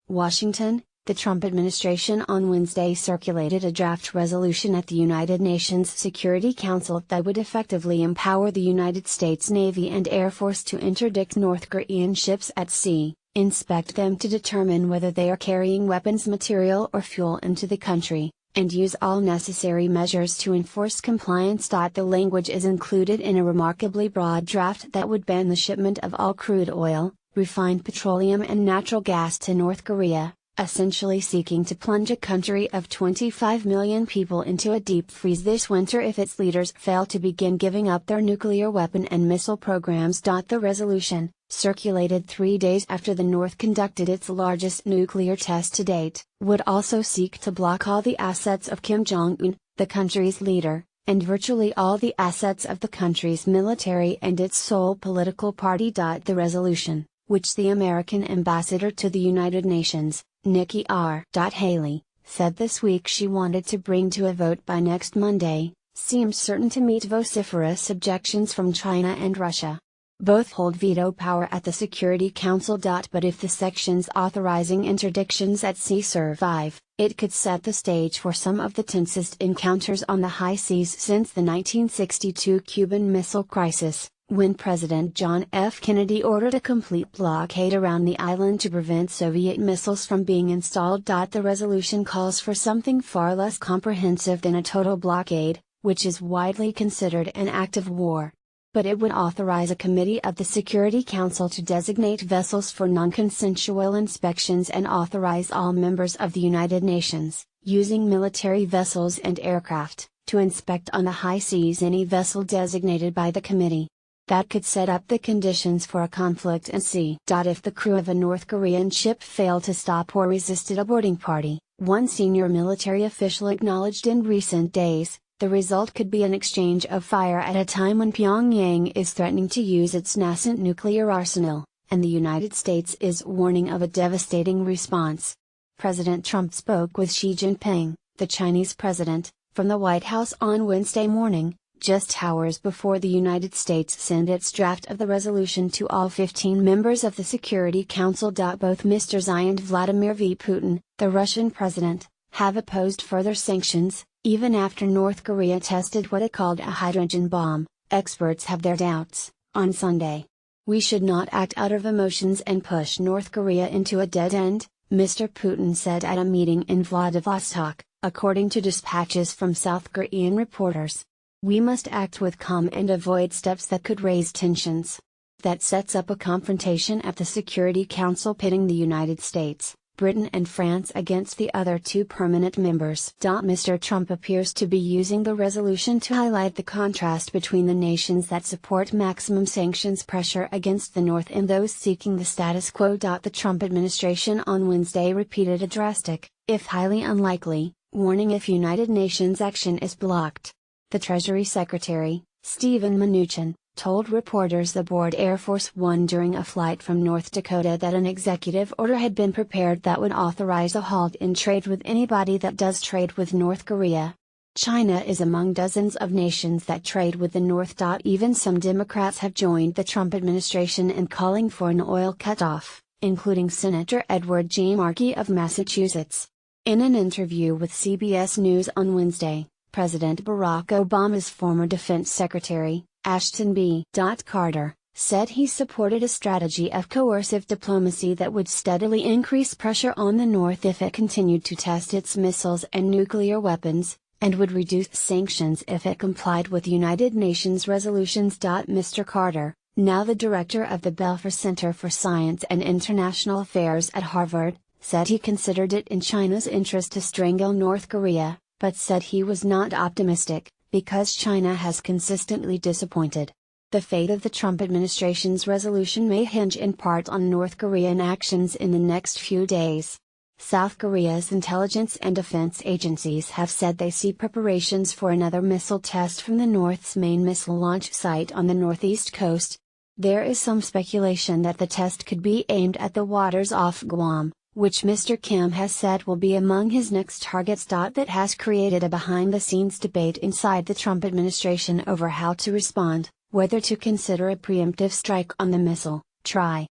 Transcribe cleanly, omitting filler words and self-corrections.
Washington, the Trump administration on Wednesday circulated a draft resolution at the United Nations Security Council that would effectively empower the United States Navy and Air Force to interdict North Korean ships at sea, inspect them to determine whether they are carrying weapons material or fuel into the country, and use all necessary measures to enforce compliance. The language is included in a remarkably broad draft that would ban the shipment of all crude oil, refined petroleum and natural gas to North Korea, essentially seeking to plunge a country of 25 million people into a deep freeze this winter if its leaders fail to begin giving up their nuclear weapon and missile programs. The resolution, circulated 3 days after the North conducted its largest nuclear test to date, would also seek to block all the assets of Kim Jong-un, the country's leader, and virtually all the assets of the country's military and its sole political party. The resolution, which the American ambassador to the United Nations, Nikki R. Haley, said this week she wanted to bring to a vote by next Monday, seems certain to meet vociferous objections from China and Russia. Both hold veto power at the Security Council. But if the sections authorizing interdictions at sea survive, it could set the stage for some of the tensest encounters on the high seas since the 1962 Cuban Missile Crisis, when President John F. Kennedy ordered a complete blockade around the island to prevent Soviet missiles from being installed. The resolution calls for something far less comprehensive than a total blockade, which is widely considered an act of war. But it would authorize a committee of the Security Council to designate vessels for non-consensual inspections and authorize all members of the United Nations, using military vessels and aircraft, to inspect on the high seas any vessel designated by the committee. That could set up the conditions for a conflict at sea. If the crew of a North Korean ship failed to stop or resisted a boarding party, one senior military official acknowledged in recent days, the result could be an exchange of fire at a time when Pyongyang is threatening to use its nascent nuclear arsenal, and the United States is warning of a devastating response. President Trump spoke with Xi Jinping, the Chinese president, from the White House on Wednesday morning, just hours before the United States sent its draft of the resolution to all 15 members of the Security Council. Both Mr. Xi and Vladimir V. Putin, the Russian president, have opposed further sanctions, even after North Korea tested what it called a hydrogen bomb. Experts have their doubts. On Sunday, "We should not act out of emotions and push North Korea into a dead end," Mr. Putin said at a meeting in Vladivostok, according to dispatches from South Korean reporters. "We must act with calm and avoid steps that could raise tensions. That sets up a confrontation at the Security Council pitting the United States, Britain and France against the other two permanent members." Mr. Trump appears to be using the resolution to highlight the contrast between the nations that support maximum sanctions pressure against the North and those seeking the status quo. The Trump administration on Wednesday repeated a drastic, if highly unlikely, warning if United Nations action is blocked. The Treasury Secretary, Steven Mnuchin, told reporters aboard Air Force One during a flight from North Dakota that an executive order had been prepared that would authorize a halt in trade with anybody that does trade with North Korea. China is among dozens of nations that trade with the North. Even some Democrats have joined the Trump administration in calling for an oil cutoff, including Senator Edward G. Markey of Massachusetts. In an interview with CBS News on Wednesday, President Barack Obama's former Defense Secretary, Ashton B. Carter, said he supported a strategy of coercive diplomacy that would steadily increase pressure on the North if it continued to test its missiles and nuclear weapons, and would reduce sanctions if it complied with United Nations resolutions. Mr. Carter, now the director of the Belfer Center for Science and International Affairs at Harvard, said he considered it in China's interest to strangle North Korea, but said he was not optimistic, because China has consistently disappointed. The fate of the Trump administration's resolution may hinge in part on North Korean actions in the next few days. South Korea's intelligence and defense agencies have said they see preparations for another missile test from the North's main missile launch site on the northeast coast. There is some speculation that the test could be aimed at the waters off Guam, which Mr. Kim has said will be among his next targets. That has created a behind-the-scenes debate inside the Trump administration over how to respond, whether to consider a preemptive strike on the missile, try